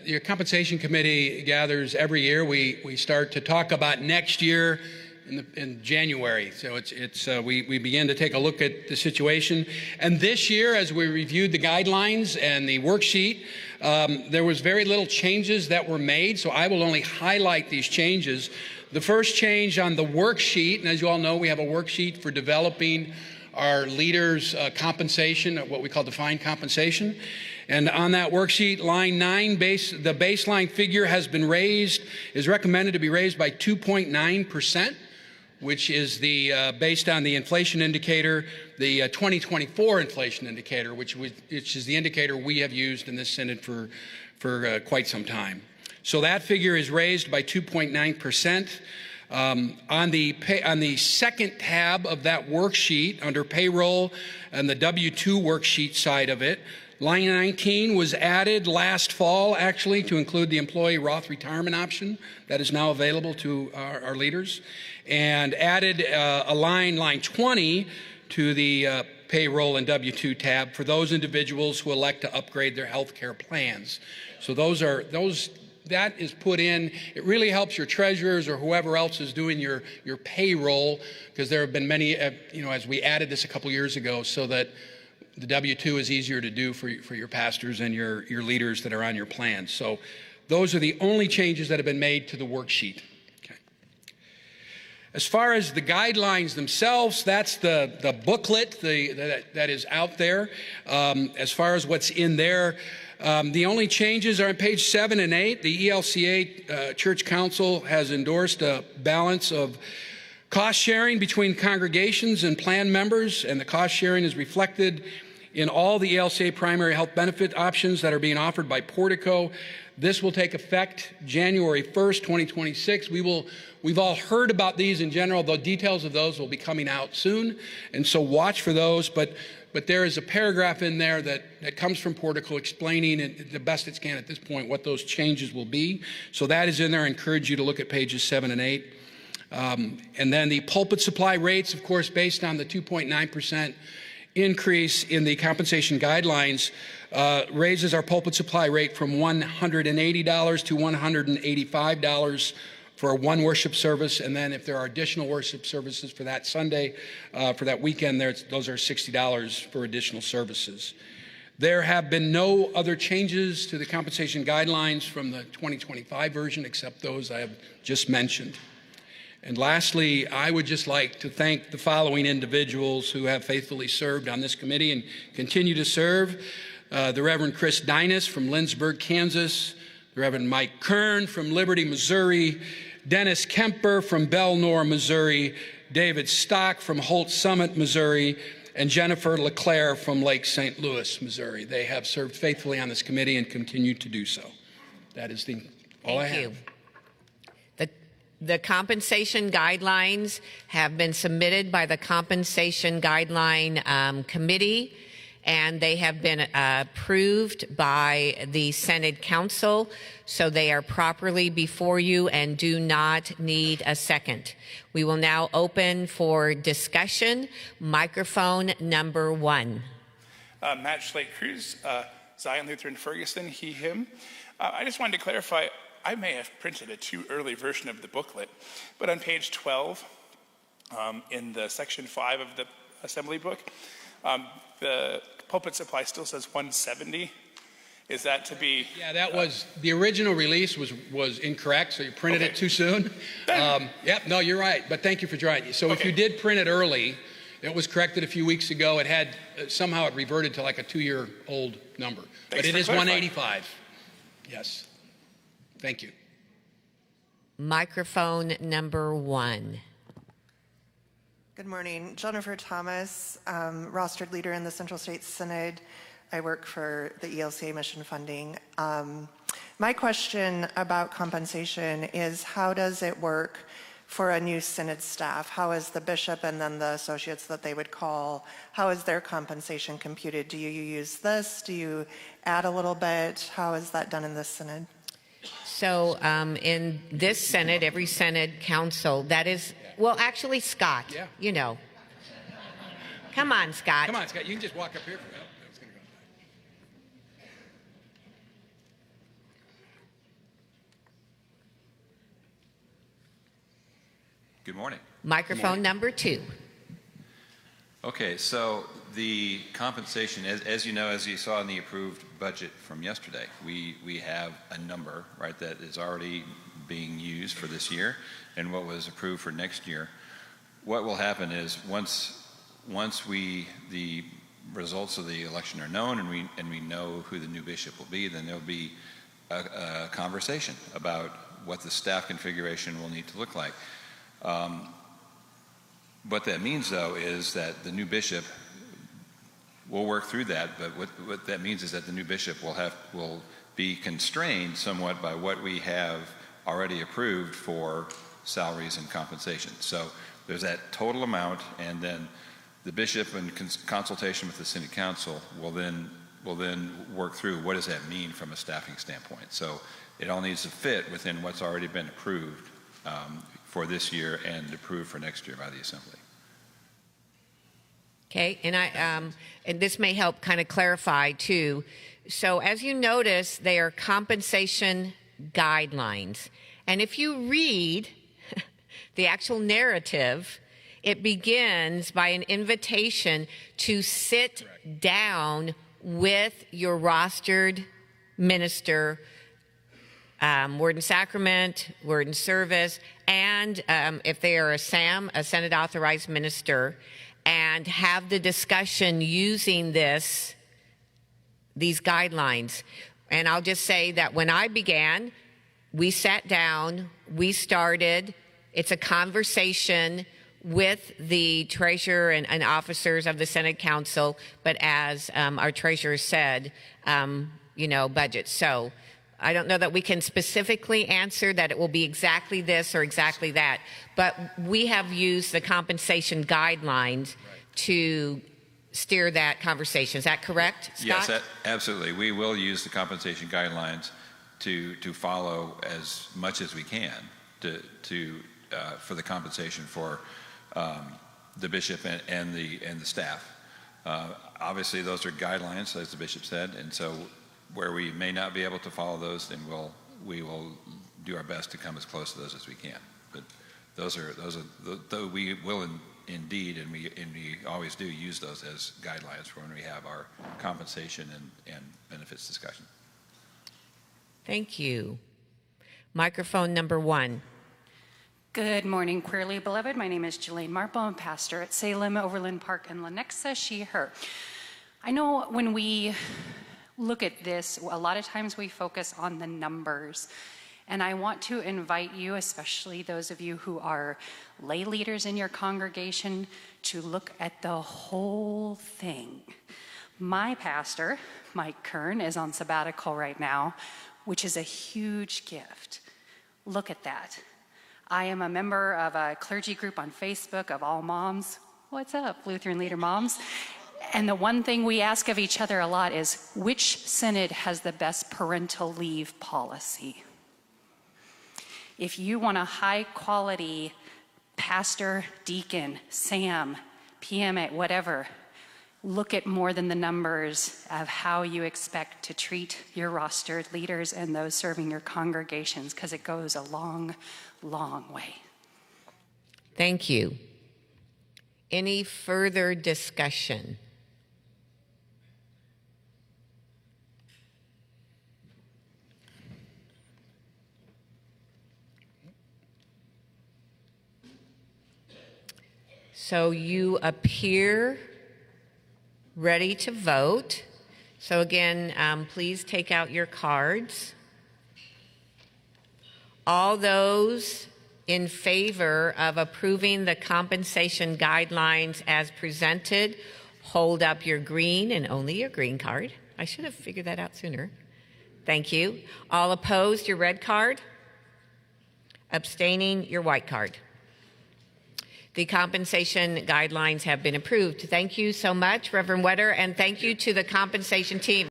Your compensation committee gathers every year. We start to talk about next year in January. So we begin to take a look at the situation. And this year, as we reviewed the guidelines and the worksheet, there was very little changes that were made. So I will only highlight these changes. The first change on the worksheet, and as you all know, we have a worksheet for developing our leaders' compensation, what we call defined compensation. And on that worksheet, line 9, the baseline figure is recommended to be raised by 2.9%, which is based on the inflation indicator, the 2024 inflation indicator, which is the indicator we have used in this Synod for quite some time. So that figure is raised by 2.9%. On the second tab of that worksheet, under payroll and the W-2 worksheet side of it, line 19 was added last fall, actually, to include the employee Roth retirement option that is now available to our leaders, and added a line 20, to the payroll and W-2 tab for those individuals who elect to upgrade their health care plans. So that is put in. It really helps your treasurers or whoever else is doing your payroll, because there have been many, as we added this a couple years ago, so that the W-2 is easier to do for your pastors and your leaders that are on your plans. So those are the only changes that have been made to the worksheet. Okay. As far as the guidelines themselves, that's the booklet that is out there. As far as what's in there, the only changes are on page 7 and 8. The ELCA Church Council has endorsed a balance of cost sharing between congregations and plan members, and the cost sharing is reflected in all the ELCA primary health benefit options that are being offered by Portico. This will take effect January 1st, 2026. We've all heard about these in general. The details of those will be coming out soon, and so watch for those. But there is a paragraph in there that comes from Portico explaining the best it can at this point what those changes will be. So that is in there. I encourage you to look at pages 7 and 8. And then the pulpit supply rates, of course, based on the 2.9% increase in the compensation guidelines, raises our pulpit supply rate from $180 to $185 for one worship service. And then if there are additional worship services for that Sunday, for that weekend, those are $60 for additional services. There have been no other changes to the compensation guidelines from the 2025 version except those I have just mentioned. And lastly, I would just like to thank the following individuals who have faithfully served on this committee and continue to serve. The Reverend Chris Dinas from Lindsborg, Kansas, the Reverend Mike Kern from Liberty, Missouri, Dennis Kemper from Belnor, Missouri, David Stock from Holt Summit, Missouri, and Jennifer LeClaire from Lake St. Louis, Missouri. They have served faithfully on this committee and continue to do so. That is all I have. Thank you. The compensation guidelines have been submitted by the Compensation Guideline Committee, and they have been approved by the Senate Council, so they are properly before you and do not need a second. We will now open for discussion. Microphone number 1. Matt Schlake-Cruz, Zion Lutheran Ferguson, he, him. I just wanted to clarify, I may have printed a too early version of the booklet, but on page 12, in the section 5 of the assembly book, the pulpit supply still says 170. Is that to be? Yeah, that was the original release was incorrect, so you printed it too soon. Yep, no, you're right, but thank you for trying. So if you did print it early, it was corrected a few weeks ago. It had somehow it reverted to like a 2-year-old number, but it is 185. Yes. Thank you. Microphone number 1. Good morning. Jennifer Thomas, rostered leader in the Central States Synod. I work for the ELCA Mission Funding. My question about compensation is, how does it work for a new Synod staff? How is the bishop and then the associates that they would call, how is their compensation computed? Do you use this? Do you add a little bit? How is that done in this Synod? So in this Senate, every Senate council, that is, well, actually, Scott, you know. Come on, Scott. Come on, Scott. You can just walk up here for that. Good morning. Microphone number 2. Okay, so the compensation, as you know, as you saw in the approved budget from yesterday, we have a number, right, that is already being used for this year and what was approved for next year. What will happen is once the results of the election are known and we know who the new bishop will be, then there'll be a conversation about what the staff configuration will need to look like. What that means, though, is that the new bishop will work through that, but what that means is that the new bishop will be constrained somewhat by what we have already approved for salaries and compensation. So there's that total amount, and then the bishop, in consultation with the city council, will then work through what does that mean from a staffing standpoint. So it all needs to fit within what's already been approved for this year and approved for next year by the Assembly. Okay, and and this may help kind of clarify too. So as you notice, they are compensation guidelines. And if you read the actual narrative, it begins by an invitation to sit down with your rostered minister, word and sacrament, word and service, and if they are a SAM, a Senate authorized minister, and have the discussion using these guidelines. And I'll just say that when I began, we sat down, we started, it's a conversation with the treasurer and officers of the Senate Council, but as our treasurer said, budget. So I don't know that we can specifically answer that it will be exactly this or exactly that, but we have used the compensation guidelines to steer that conversation. Is that correct, Scott? Yes, absolutely. We will use the compensation guidelines to follow as much as we can for the compensation for the bishop and the staff. Obviously, those are guidelines, as the bishop said, and so where we may not be able to follow those, then we will do our best to come as close to those as we can. But though we will indeed, and we always do use those as guidelines for when we have our compensation and benefits discussion. Thank you. Microphone number 1. Good morning, queerly beloved. My name is Jelaine Marple. I'm pastor at Salem, Overland Park, and Lenexa, she, her. I know when we look at this, a lot of times we focus on the numbers. And I want to invite you, especially those of you who are lay leaders in your congregation, to look at the whole thing. My pastor, Mike Kern, is on sabbatical right now, which is a huge gift. Look at that. I am a member of a clergy group on Facebook of all moms. What's up, Lutheran Leader Moms? And the one thing we ask of each other a lot is, which synod has the best parental leave policy? If you want a high quality pastor, deacon, SAM, PMA, whatever, look at more than the numbers of how you expect to treat your rostered leaders and those serving your congregations, because it goes a long, long way. Thank you. Any further discussion? So you appear ready to vote. So again, please take out your cards. All those in favor of approving the compensation guidelines as presented, hold up your green and only your green card. I should have figured that out sooner. Thank you. All opposed, your red card. Abstaining, your white card. The compensation guidelines have been approved. Thank you so much, Reverend Wetter, and thank you to the compensation team.